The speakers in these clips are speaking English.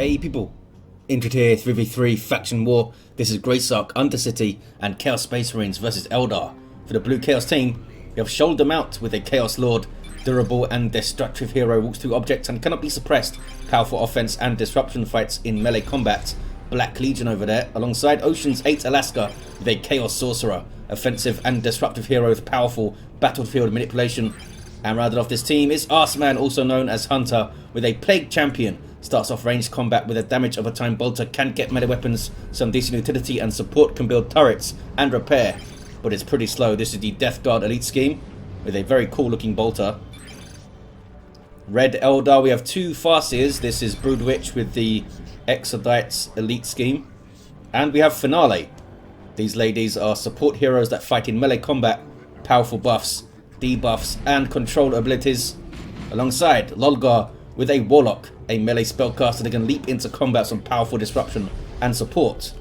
Hey people, Injured here, 3v3 faction war. This is Greysock, Undercity and Chaos Space Marines versus Eldar. For the blue Chaos team, we have shouldered them out with a Chaos Lord, durable and destructive hero, walks through objects and cannot be suppressed, powerful offense and disruption fights in melee combat. Black Legion over there, alongside OceansAteAlaska with a Chaos Sorcerer, offensive and disruptive hero with powerful battlefield manipulation. And rounded off this team is Arseman, also known as Hunter, with a Plague Champion. Starts off ranged combat with a damage over time bolter, can get melee weapons, some decent utility and support, can build turrets and repair. But it's pretty slow. This is the Death Guard elite scheme with a very cool looking bolter. Red Eldar, we have two Farseers. This is Broodwich with the Exodites elite scheme. And we have Finale. These ladies are support heroes that fight in melee combat, powerful buffs, debuffs and control abilities. Alongside Lolgar with a Warlock, a melee spellcaster that can leap into combat, some powerful disruption and support.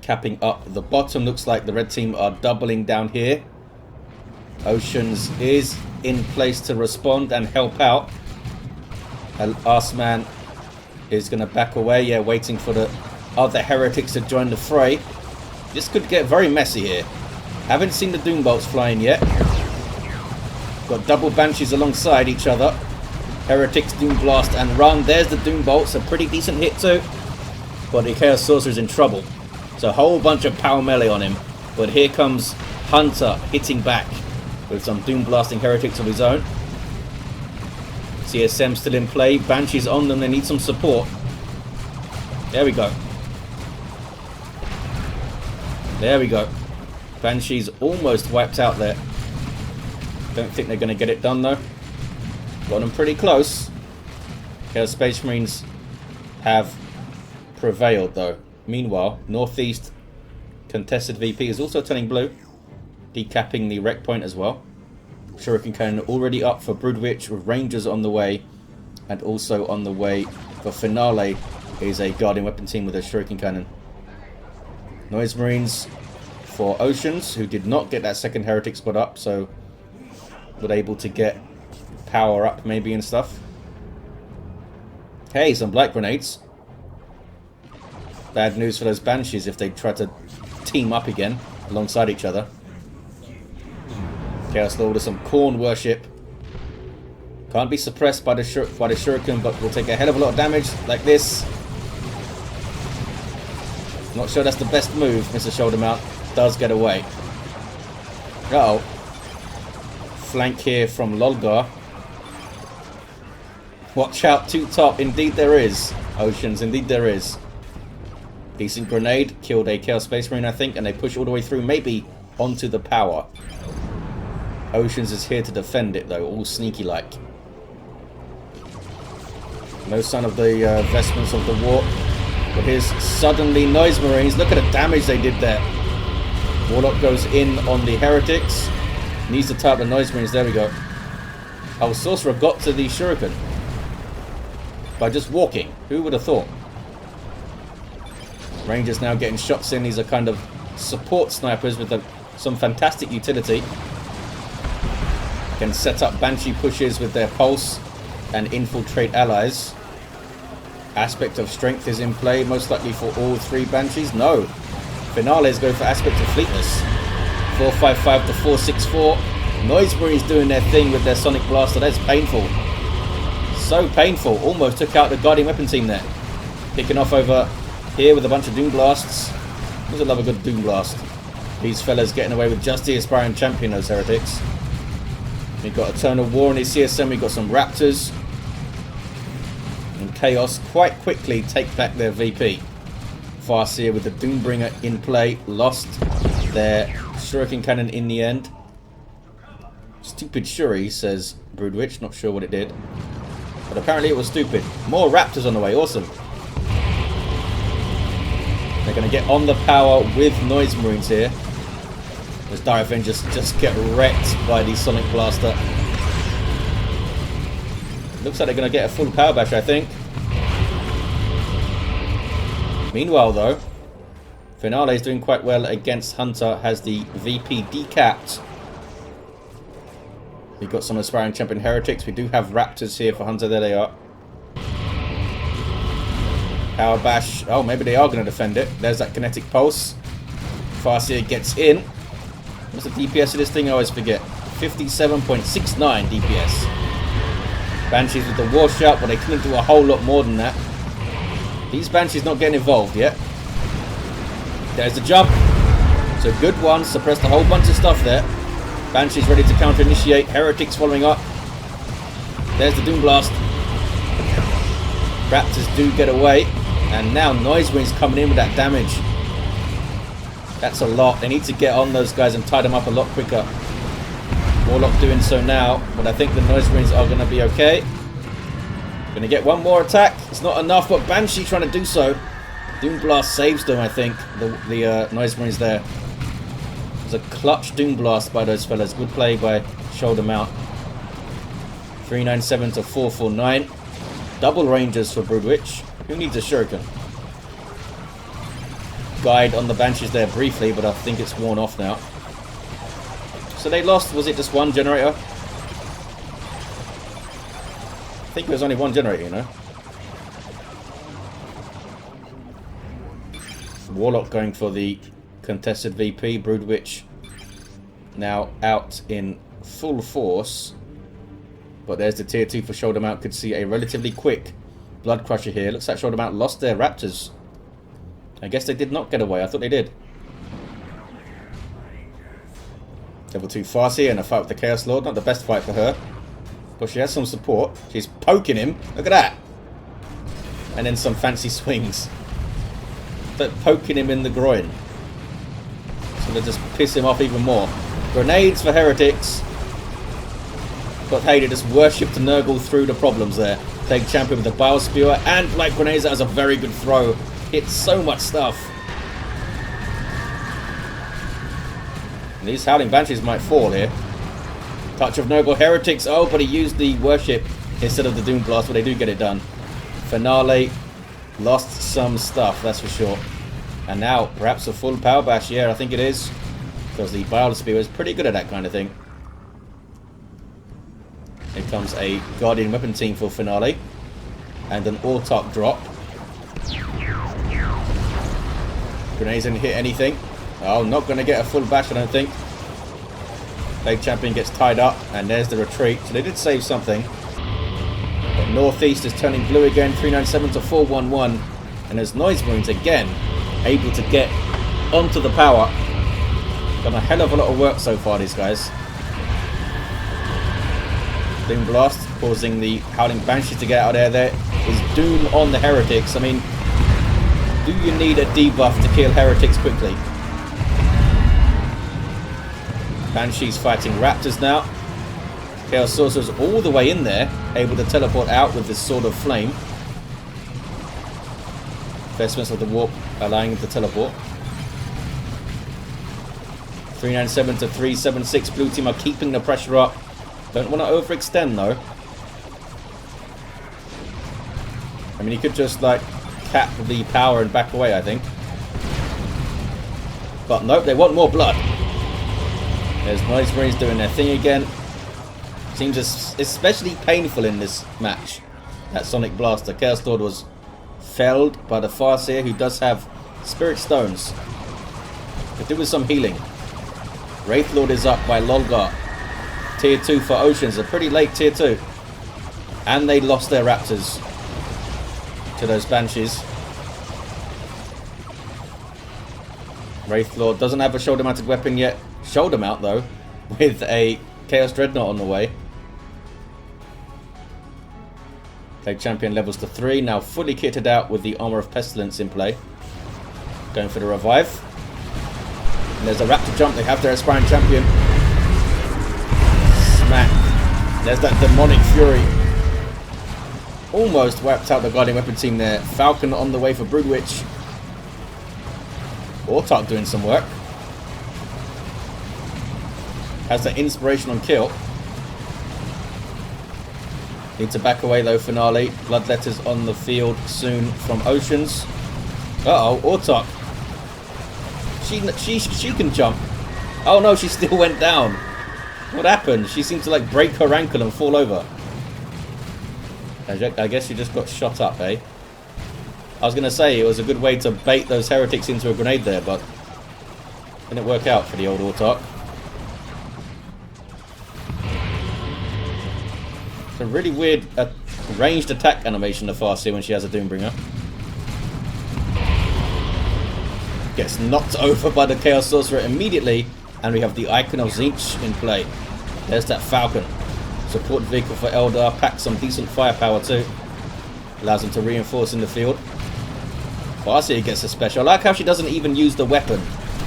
Capping up the bottom, looks like the red team are doubling down here. Oceans is in place to respond and help out. Arseman is going to back away, waiting for the other heretics to join the fray. This could get very messy here. Haven't seen the Doom Bolts flying yet. Got double Banshees alongside each other. Heretics, Doom Blast and run. There's the Doom Bolts, a pretty decent hit too. But the Chaos Sorcerer is in trouble. So a whole bunch of power melee on him. But here comes Hunter hitting back with some Doom Blasting Heretics of his own. CSM still in play. Banshees on them, they need some support. There we go. There we go. Banshees almost wiped out there. Don't think they're going to get it done though. Got them pretty close. Chaos Space Marines have prevailed though. Meanwhile, Northeast contested VP is also turning blue, decapping the wreck point as well. Shuriken Cannon already up for Broodwich with Rangers on the way, and also on the way for Finale is a Guardian Weapon team with a Shuriken Cannon. Noise Marines for Oceans, who did not get that second Heretic spot up, so were able to get power up maybe and stuff. Hey, some Blight Grenades. Bad news for those Banshees if they try to team up again alongside each other. Chaos Lord with some Corn Worship. Can't be suppressed by the Shuriken, but will take a hell of a lot of damage like this. Not sure that's the best move. Mr. Shoulder Mount does get away. Uh-oh. Flank here from Lolgar. Watch out, two top. Indeed there is. Oceans, indeed there is. Decent grenade. Killed a Chaos Space Marine, I think, and they push all the way through, maybe onto the power. Oceans is here to defend it, though, all sneaky-like. No sign of the vestments of the warp. But here's suddenly Noise Marines. Look at the damage they did there. Warlock goes in on the Heretics. Needs to tap the Noise Marines. There we go. Oh, Sorcerer got to the Shuriken by just walking. Who would have thought? Rangers now getting shots in. These are kind of support snipers with some fantastic utility. Can set up Banshee pushes with their pulse and infiltrate allies. Aspect of Strength is in play, most likely for all three Banshees. No. Finales go for Aspect of Fleetness. 455 to 464. Noise Marines doing their thing with their Sonic Blaster. That's painful. So painful. Almost took out the Guardian Weapon team there. Kicking off over here with a bunch of Doom Blasts. Doesn't love a good Doom Blast. These fellas getting away with just the Aspiring Champion, those Heretics. We've got Eternal War in his CSM. We've got some Raptors. And Chaos quite quickly take back their VP. Farseer with the Doombringer in play. Lost their Shuriken Cannon in the end. Stupid Shuri, says Broodwich. Not sure what it did. But apparently it was stupid. More Raptors on the way. Awesome. They're going to get on the power with Noise Marines here. As Dire Avengers just get wrecked by the Sonic Blaster. Looks like they're going to get a full power bash, I think. Meanwhile, though, Finale is doing quite well against Hunter. Has the VP decapped. We've got some Aspiring Champion Heretics. We do have Raptors here for Hunter. There they are. Power bash. Oh, maybe they are going to defend it. There's that kinetic pulse. Farseer gets in. What's the DPS of this thing? I always forget. 57.69 DPS. Banshees with the war shout, but they couldn't do a whole lot more than that. These Banshees not getting involved yet. There's the jump. It's a good one. Suppressed a whole bunch of stuff there. Banshees ready to counter-initiate. Heretics following up. There's the Doom Blast. Raptors do get away. And now Noise Wind's coming in with that damage. That's a lot. They need to get on those guys and tie them up a lot quicker. Warlock doing so now. But I think the Noise Winds are going to be okay. Going to get one more attack. It's not enough, but Banshee trying to do so. Doom Blast saves them, I think. The Noise Winds there. It was a clutch Doom Blast by those fellas. Good play by Shoulder Mount. 397 to 449. Double Rangers for Broodwich. Who needs a Shuriken? Guide on the Banshees there briefly, but I think it's worn off now. So they lost, was it just one generator? I think it was only one generator, you know. Warlock going for the contested VP. Broodwich now out in full force. But there's the tier 2 for Shoulder Mount. Could see a relatively quick Blood Crusher here. Looks like Shoulder Mount lost their Raptors. I guess they did not get away. I thought they did. Level 2 Farseer and a fight with the Chaos Lord. Not the best fight for her. But she has some support. She's poking him. Look at that. And then some fancy swings. But poking him in the groin. So they just piss him off even more. Grenades for Heretics. But hey, they just worship to Nurgle through the problems there. Plague Champion with the Bile Spewer and Light Grenades. That was a very good throw. Hits so much stuff. And these Howling Banshees might fall here. Touch of Nurgle Heretics. Oh, but he used the Worship instead of the Doom Blast, but they do get it done. Finale. Lost some stuff, that's for sure. And now, perhaps a full Power Bash. Yeah, I think it is. Because the Bile Spewer is pretty good at that kind of thing. Here comes a Guardian Weapon team for Finale. And an Autark drop. Grenades didn't hit anything. Oh, not going to get a full bash, I don't think. Plague Champion gets tied up. And there's the retreat. So they did save something. But Northeast is turning blue again. 397 to 411. And there's Noise Wounds again. Able to get onto the power. Done a hell of a lot of work so far, these guys. Doom Blast causing the Howling Banshees to get out of there. There is Doom on the Heretics. I mean, do you need a debuff to kill Heretics quickly? Banshees fighting Raptors now. Chaos Sorcerer's all the way in there, able to teleport out with this Sword of Flame. Vestments of the Warp allowing him to teleport. 397 to 376. Blue team are keeping the pressure up. Don't want to overextend though. I mean, he could just like cap the power and back away, I think. But nope, they want more blood. There's Noise Marines doing their thing again. Seems especially painful in this match. That Sonic Blaster. Chaos Lord was felled by the Farseer, who does have Spirit Stones. Could do with some healing. Wraith Lord is up by Lolgar. Tier 2 for Oceans. A pretty late tier 2. And they lost their Raptors to those Banshees. Wraith Lord doesn't have a shoulder mounted weapon yet. Shoulder mount though, with a Chaos Dreadnought on the way. Plague Champion levels to 3, now fully kitted out with the Armour of Pestilence in play. Going for the revive. And there's a Raptor jump, they have their Aspiring Champion. Smack. There's that Demonic Fury. Almost wiped out the Guardian Weapon team there. Falcon on the way for Broodwich. Autark doing some work. Has that inspiration on kill. Need to back away though, Finale. Bloodletters on the field soon from Oceans. Uh-oh, Autark. She can jump. Oh no, she still went down. What happened? She seemed to like break her ankle and fall over. I guess she just got shot up, eh? I was going to say, it was a good way to bait those heretics into a grenade there, but didn't work out for the old Autarch. It's a really weird ranged attack animation of Farseer when she has a Doombringer. Gets knocked over by the Chaos Sorcerer immediately, and we have the Icon of Tzeentch in play. There's that Falcon. Support vehicle for Eldar, packs some decent firepower too. Allows him to reinforce in the field. Farseer gets a special. I like how she doesn't even use the weapon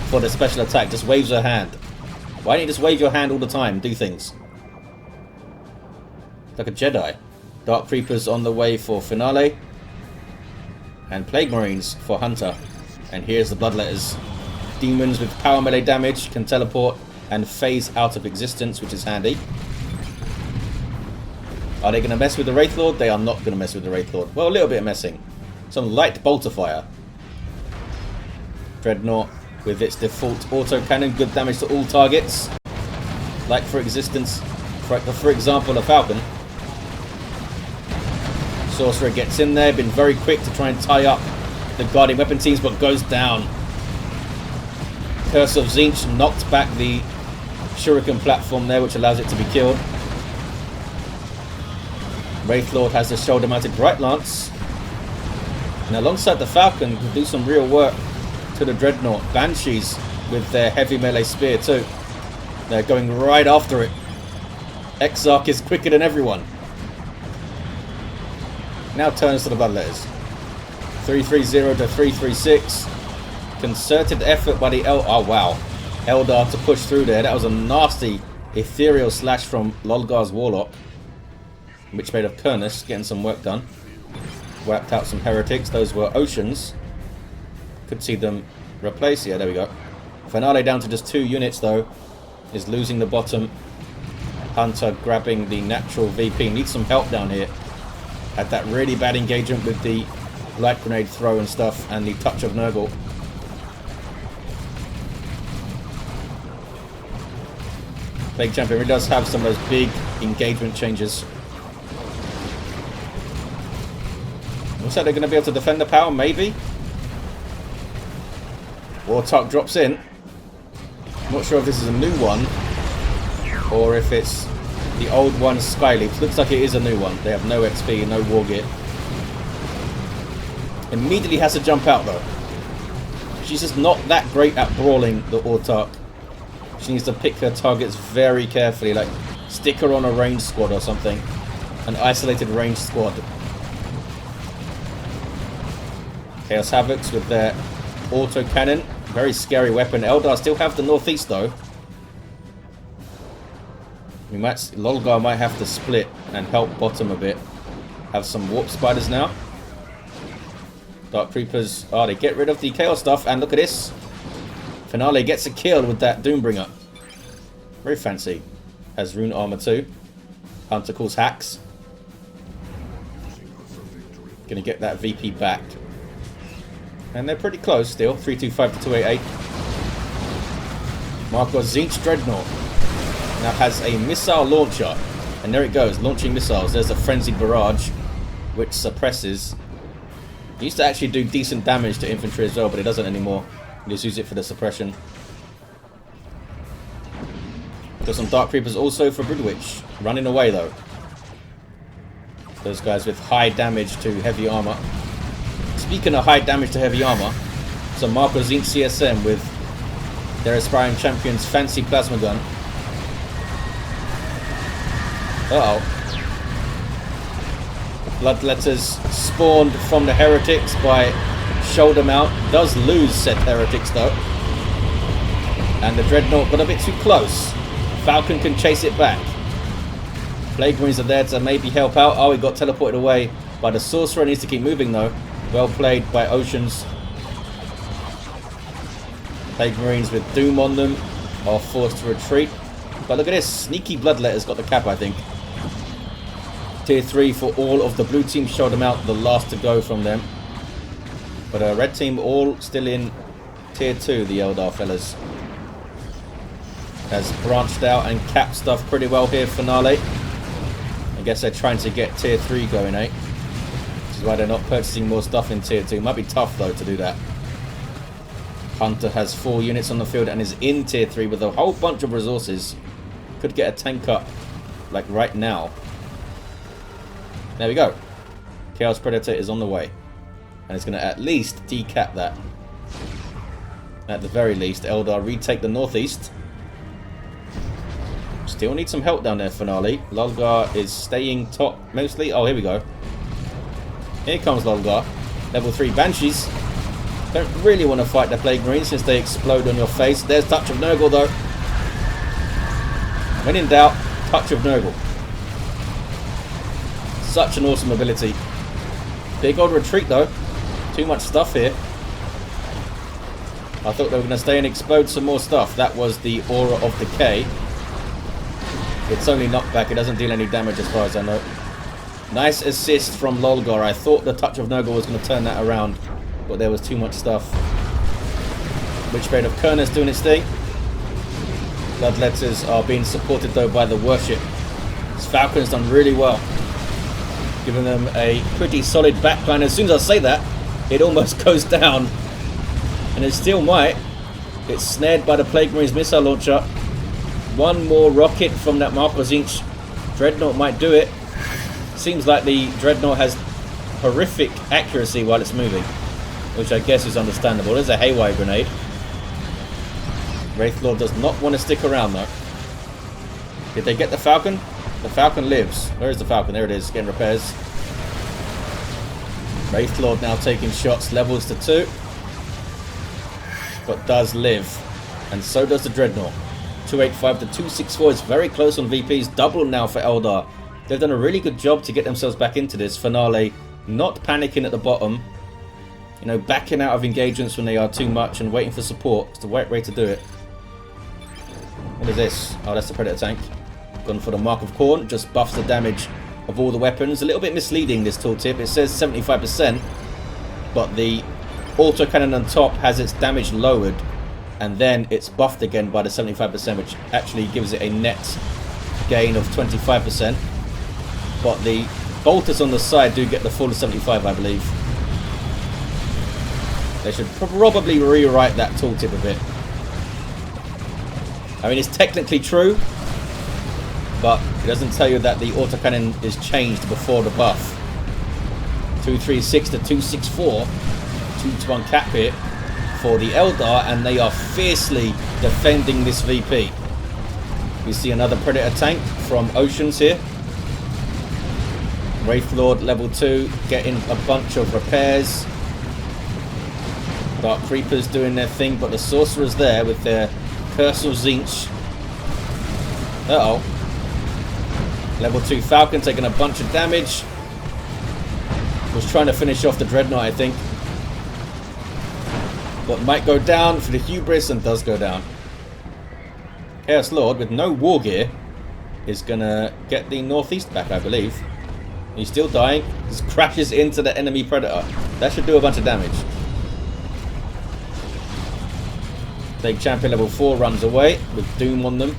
for the special attack, just waves her hand. Why don't you just wave your hand all the time, do things? Like a Jedi. Dark Creepers on the way for Finale. And Plague Marines for Hunter. And here's the Bloodletters. Demons with power melee damage can teleport and phase out of existence, which is handy. Are they going to mess with the Wraith Lord? They are not going to mess with the Wraith Lord. Well, a little bit of messing. Some light bolter fire. Dreadnought with its default autocannon. Good damage to all targets. Like for existence, for example, a Falcon. Sorcerer gets in there. Been very quick to try and tie up the Guardian Weapon teams, but goes down. Curse of Tzeentch knocked back the Shuriken platform there, which allows it to be killed. Wraith Lord has the shoulder-mounted Bright Lance. And alongside the Falcon, can do some real work to the Dreadnought. Banshees with their heavy melee spear too. They're going right after it. Exarch is quicker than everyone. Now turns to the Bloodletters. 330 to 336. Concerted effort by the oh wow. Eldar to push through there. That was a nasty ethereal slash from Lolgar's Warlock. Which made of Kernus, getting some work done. Whacked out some heretics. Those were Oceans. Could see them replace. Yeah, there we go. Finale down to just 2 units though. Is losing the bottom. Hunter grabbing the natural VP. Needs some help down here. Had that really bad engagement with the light grenade throw and stuff, and the touch of Nurgle. Plague Champion really does have some of those big engagement changes. Looks like they're going to be able to defend the power, maybe. Warlock drops in. Not sure if this is a new one, or if it's the old one, Skyleaf. Looks like it is a new one. They have no XP, no war gear. Immediately has to jump out though. She's just not that great at brawling the Autarch. She needs to pick her targets very carefully, like stick her on a ranged squad or something. An isolated ranged squad. Chaos Havocs with their auto cannon. Very scary weapon. Eldar still have the northeast though. Lolgar might have to split and help bottom a bit. Have some warp spiders now. Dark Creepers. Oh, they get rid of the Chaos stuff. And look at this. Finale gets a kill with that Doombringer. Very fancy. Has rune armor too. Hunter calls hacks. Gonna get that VP back. And they're pretty close still. 325 to 288. Marco Tzeentch Dreadnought now has a missile launcher. And there it goes, launching missiles. There's a frenzied barrage, which suppresses. It used to actually do decent damage to infantry as well, but it doesn't anymore. You just use it for the suppression. Got some Dark Creepers also for Broodwich. Running away though. Those guys with high damage to heavy armor. Speaking of high damage to heavy armor, some Marco Tzeentch CSM with their aspiring champion's fancy plasma gun. Uh-oh. Bloodletters spawned from the heretics by shoulder mount. Does lose said heretics though. And the Dreadnought got a bit too close. Falcon can chase it back. Plague Marines are there to maybe help out. Oh, he got teleported away by the Sorcerer. Needs to keep moving though. Well played by Oceans. Plague Marines with Doom on them are forced to retreat. But look at this. Sneaky Bloodletter's got the cap, I think. Tier 3 for all of the blue team. Showed them out, the last to go from them. But red team all still in tier 2, the Eldar fellas. Has branched out and capped stuff pretty well here, Finale. I guess they're trying to get tier 3 going, eh? Which is is why they're not purchasing more stuff in tier 2. Might be tough though to do that. Hunter has 4 units on the field and is in tier 3 with a whole bunch of resources. Could get a tank up like right now. There we go. Chaos Predator is on the way. And it's going to at least decap that. At the very least, Eldar retake the northeast. Still need some help down there, Finale. Lolgar is staying top mostly. Oh, here we go. Here comes Lolgar. Level 3 Banshees. Don't really want to fight the Plague Marines since they explode on your face. There's Touch of Nurgle though. When in doubt, Touch of Nurgle. Such an awesome ability. Big old retreat though. Too much stuff here. I thought they were going to stay and explode some more stuff. That was the Aura of Decay. It's only knockback. It doesn't deal any damage as far as I know. Nice assist from Lolgar. I thought the Touch of Nurgle was going to turn that around, but there was too much stuff. Witchblade of Kernus doing its thing. Bloodletters are being supported though by the Worship. This Falcon's done really well, giving them a pretty solid backline. As soon as I say that, it almost goes down, and it still might. It's snared by the Plague Marines missile launcher. One more rocket from that Marco Zinch Dreadnought might do it. Seems like the Dreadnought has horrific accuracy while it's moving, which I guess is understandable. There's a Haywire grenade. Wraithlord does not want to stick around though. Did they get the Falcon? The Falcon lives. Where is the Falcon? There it is, getting repairs. Wraithlord now taking shots, levels to 2. But does live. And so does the Dreadnought. 285 to 264 is very close on VPs. Double now for Eldar. They've done a really good job to get themselves back into this. Finale not panicking at the bottom. You know, backing out of engagements when they are too much and waiting for support. It's the right way to do it. What is this? Oh, that's the Predator tank. Gone for the Mark of Khorne. Just buffs the damage of all the weapons. A little bit misleading, this tooltip. It says 75%, but the autocannon on top has its damage lowered, and then it's buffed again by the 75%, which actually gives it a net gain of 25%. But the bolters on the side do get the full 75, I believe. They should probably rewrite that tooltip a bit. I mean, it's technically true, but it doesn't tell you that the autocannon is changed before the buff. 236 to 264. 2-to-1 cap hit for the Eldar, and they are fiercely defending this VP. We see another Predator tank from Oceans here. Wraithlord level 2 getting a bunch of repairs. Dark Creepers doing their thing, but the Sorcerer's there with their Cursal Zinch. Uh-oh. Level 2 Falcon taking a bunch of damage. Was trying to finish off the Dreadnought, I think. But might go down for the Hubris, and does go down. Chaos Lord, with no war gear, is going to get the northeast back, I believe. He's still dying. Just crashes into the enemy Predator. That should do a bunch of damage. Plague Champion level 4 runs away with Doom on them.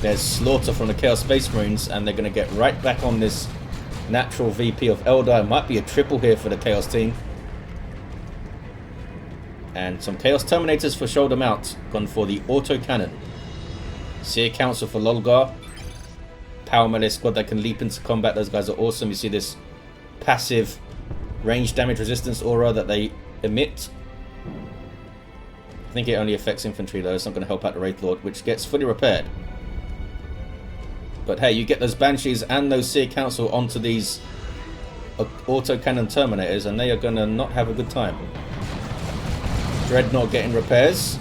There's Slaughter from the Chaos Space Marines, and they're going to get right back on this natural VP of Eldar. It might be a triple here for the Chaos team. And some Chaos Terminators for shoulder mount. Gone for the auto cannon. Seer Council for Lolgar. Power melee squad that can leap into combat. Those guys are awesome. You see this passive range damage resistance aura that they emit. I think it only affects infantry though. It's not going to help out the Wraithlord, which gets fully repaired. But hey, you get those Banshees and those Seer Council onto these autocannon Terminators, and they are going to not have a good time. Dreadnought getting repairs.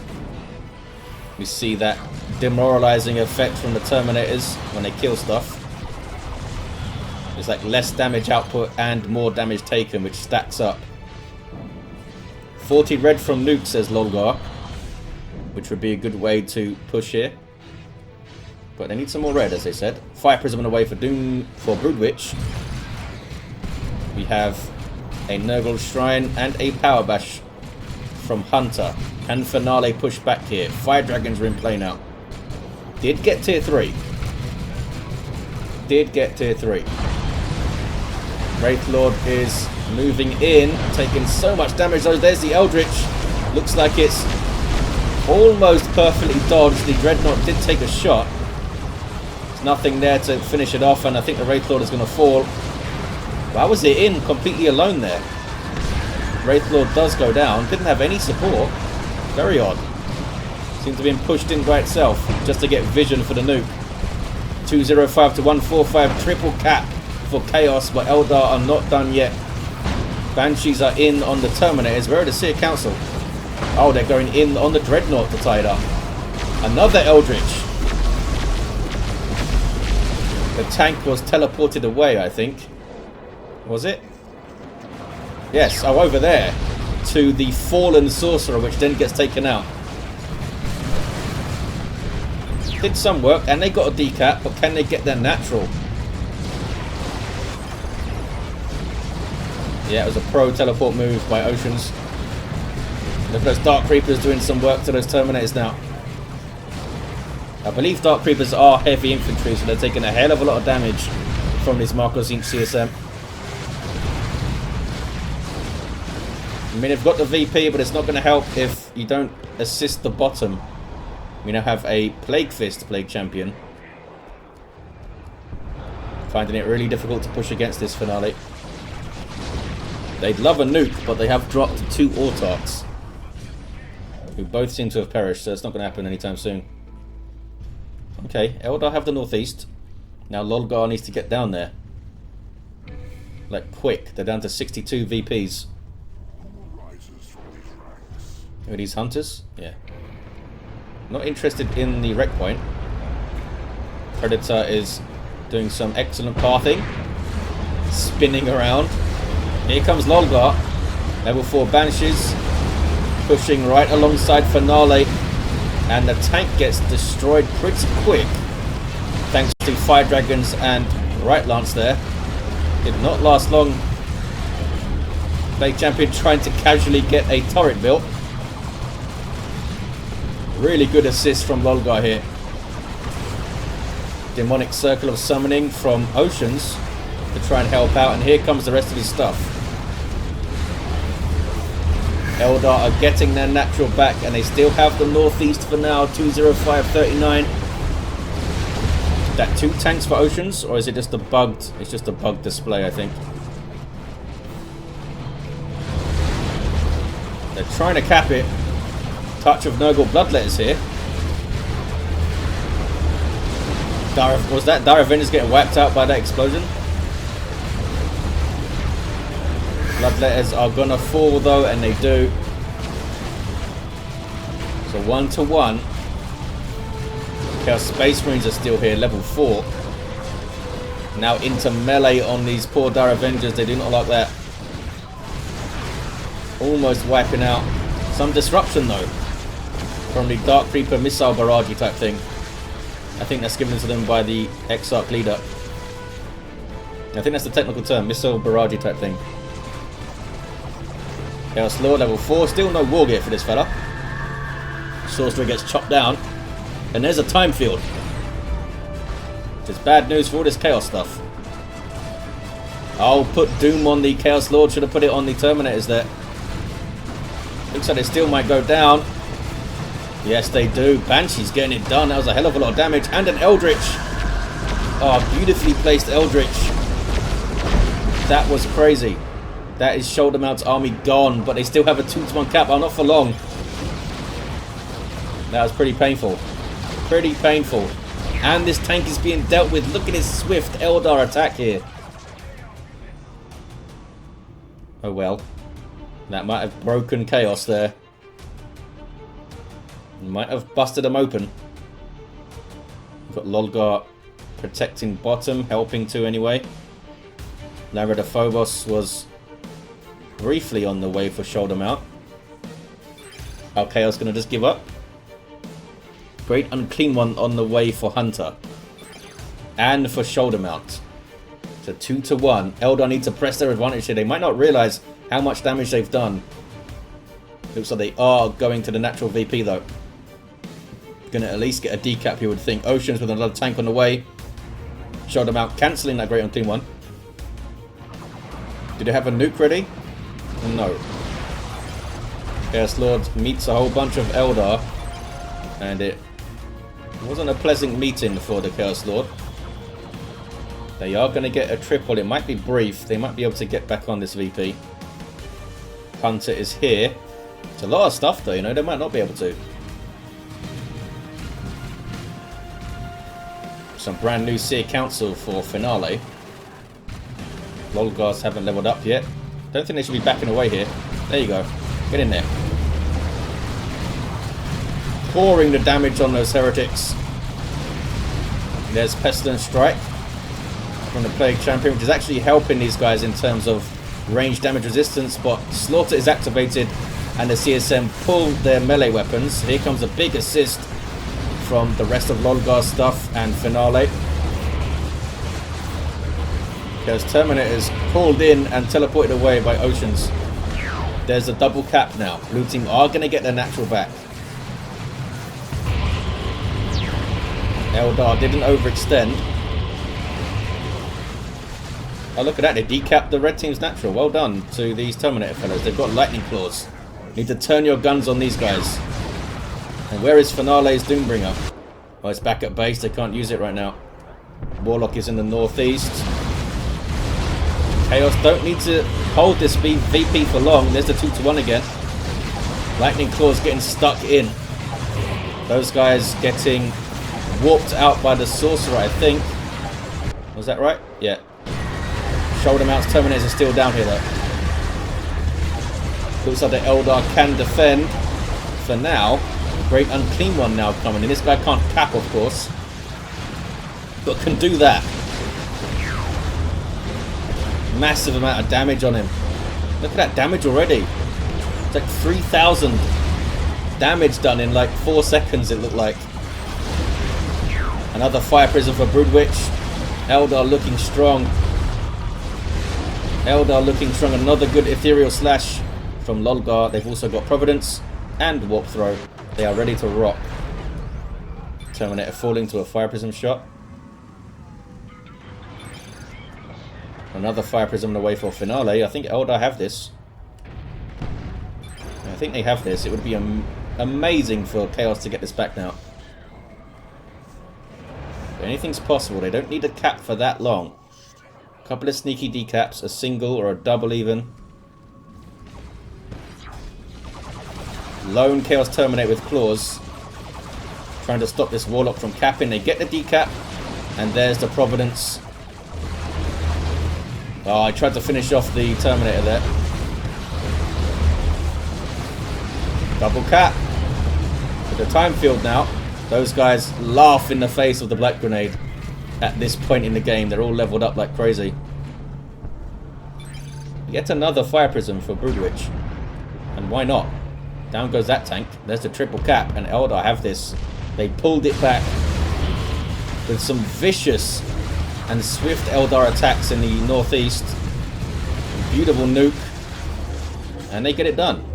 We see that demoralizing effect from the Terminators when they kill stuff. It's like less damage output and more damage taken, which stacks up. 40 red from Nuke, says Lolgar, which would be a good way to push here. But they need some more red, as they said. Fire Prism away for Doom for Broodwich. We have a Nurgle Shrine and a Power Bash from Hunter. Can Finale push back here? Fire Dragons are in play now. Did get tier 3. Did get tier 3. Wraith Lord is moving in, taking so much damage. Oh, there's the Eldritch. Looks like it's almost perfectly dodged. The Dreadnought did take a shot. There's nothing there to finish it off, and I think the Wraith Lord is going to fall. Why was it in completely alone there? Wraith Lord does go down. Didn't have any support. Very odd. Seems to have been pushed in by itself just to get vision for the nuke. 205 to 145. Triple cap for Chaos, but Eldar are not done yet. Banshees are in on the Terminators. Where are the Seer Council? Oh, they're going in on the Dreadnought to tie it up. Another Eldritch. The tank was teleported away, I think. Was it? Yes, oh, over there. To the fallen Sorcerer, which then gets taken out. Did some work, and they got a decap, but can they get their natural? Yeah, it was a pro teleport move by Oceans. Look at those Dark Creepers doing some work to those Terminators now. I believe Dark Creepers are heavy infantry, so they're taking a hell of a lot of damage from this Marcos Inch CSM. I mean, they've got the VP, but it's not going to help if you don't assist the bottom. We now have a Plague Fist Plague Champion. Finding it really difficult to push against this finale. They'd love a nuke, but they have dropped 2 Autarchs, who both seem to have perished, so it's not going to happen anytime soon. Okay, Eldar have the northeast. Now Lolgar needs to get down there. Like, quick. They're down to 62 VPs. Who are these hunters? Yeah. Not interested in the wreck point. Predator is doing some excellent pathing. Spinning around. Here comes Lolgar. Level 4 Banshees. Pushing right alongside Finale. And the tank gets destroyed pretty quick. Thanks to Fire Dragons and Right Lance there. Did not last long. Plague Champion trying to casually get a turret built. Really good assist from Lolgar here. Demonic Circle of Summoning from Oceans to try and help out. And here comes the rest of his stuff. Eldar are getting their natural back, and they still have the northeast for now. 20539. That 2 tanks for Oceans, or is it just a bugged? It's just a bugged display, I think. They're trying to cap it. Touch of Nurgle Bloodletters here. Was that Dire Avengers getting wiped out by that explosion? Bloodletters are gonna fall though, and they do. So 1-to-1. Chaos Space Marines are still here, level 4. Now into melee on these poor Dire Avengers. They do not like that. Almost wiping out. Some disruption though from the Dark Creeper missile barrage type thing. I think that's given to them by the Exarch leader. I think that's the technical term, missile barrage type thing. Chaos Lord level 4, still no war gear for this fella. Sorcerer gets chopped down. And there's a time field. Which is bad news for all this Chaos stuff. I'll put Doom on the Chaos Lord, should have put it on the Terminators there. Looks like they still might go down. Yes, they do. Banshee's getting it done. That was a hell of a lot of damage. And an Eldritch. Oh, beautifully placed Eldritch. That was crazy. That is Shoulder Mount's army gone. But they still have a 2-to-1 cap. Oh, not for long. That was pretty painful. Pretty painful. And this tank is being dealt with. Look at his swift Eldar attack here. Oh well. That might have broken Chaos there. Might have busted them open. We've got Lolgar protecting bottom, helping to anyway. Larida Phobos was briefly on the way for Shoulder Mount. Are Chaos going to just give up? Great Unclean One on the way for Hunter. And for Shoulder Mount. So 2-to-1. Eldar need to press their advantage here. They might not realise how much damage they've done. Looks like they are going to the natural VP though. Going to at least get a decap, you would think. Oceans with another tank on the way. Shoulder Mount cancelling that Great Unclean One. Do they have a nuke ready? No. Chaos Lord meets a whole bunch of Eldar, and it wasn't a pleasant meeting for the Chaos Lord. They are going to get a triple. It might be brief. They might be able to get back on this VP. Hunter is here. It's a lot of stuff though, you know, they might not be able to. Some brand new Seer Council for Finale. Lolgars haven't leveled up yet. Don't think they should be backing away here. There you go. Get in there. Pouring the damage on those heretics. There's Pestilence Strike from the Plague Champion, which is actually helping these guys in terms of range damage resistance, but Slaughter is activated and the CSM pull their melee weapons. Here comes a big assist from the rest of Lolgar's stuff and Finale. Because Terminator is called in and teleported away by Oceans. There's a double cap now. Blue team are going to get their natural back. Eldar didn't overextend. Oh, look at that. They decapped the red team's natural. Well done to these Terminator fellas. They've got lightning claws. Need to turn your guns on these guys. And where is Finale's Doombringer? Oh, it's back at base. They can't use it right now. Warlock is in the northeast. Chaos don't need to hold this VP for long. There's the 2-1 again. Lightning claws getting stuck in. Those guys getting warped out by the Sorcerer, I think. Was that right? Yeah. Shoulder mounts Terminators are still down here though. Looks like the Eldar can defend for now. Great Unclean One now coming in. This guy can't cap, of course, but can do that. Massive amount of damage on him. Look at that damage already. It's like 3,000 damage done in like 4 seconds, it looked like. Another Fire Prism for Broodwich. Eldar looking strong. Eldar looking strong. Another good Ethereal Slash from Lolgar. They've also got Providence and Warp Throw. They are ready to rock. Terminator falling to a Fire Prism shot. Another Fire Prism away for Finale. I think Eldar have this. I think they have this. It would be amazing for Chaos to get this back now. But anything's possible. They don't need a cap for that long. A couple of sneaky decaps, a single or a double even. Lone Chaos Terminator with claws. Trying to stop this Warlock from capping. They get the decap. And there's the Providence. Oh, I tried to finish off the Terminator there. Double cap. With the time field now. Those guys laugh in the face of the Black Grenade at this point in the game. They're all leveled up like crazy. Yet another Fire Prism for Broodwich. And why not? Down goes that tank. There's the triple cap. And Eldar have this. They pulled it back with some vicious and swift Eldar attacks in the northeast. Beautiful nuke. And they get it done.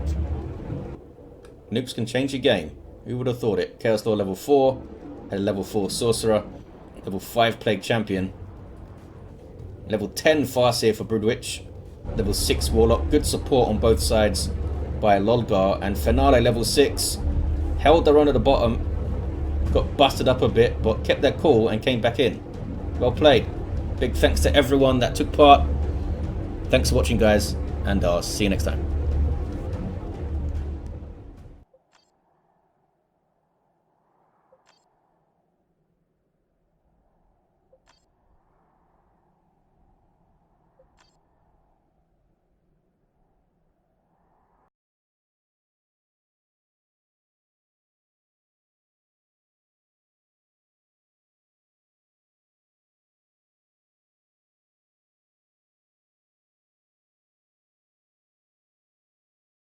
Nukes can change your game. Who would have thought it? Chaos Lord level 4. Had a level 4 Sorcerer. Level 5 Plague Champion. Level 10 Farseer for Broodwich. Level 6 Warlock. Good support on both sides by Lolgar. And Finale level 6. Held their own at the bottom. Got busted up a bit, but kept their cool and came back in. Well played. Big thanks to everyone that took part. Thanks for watching, guys, and I'll see you next time.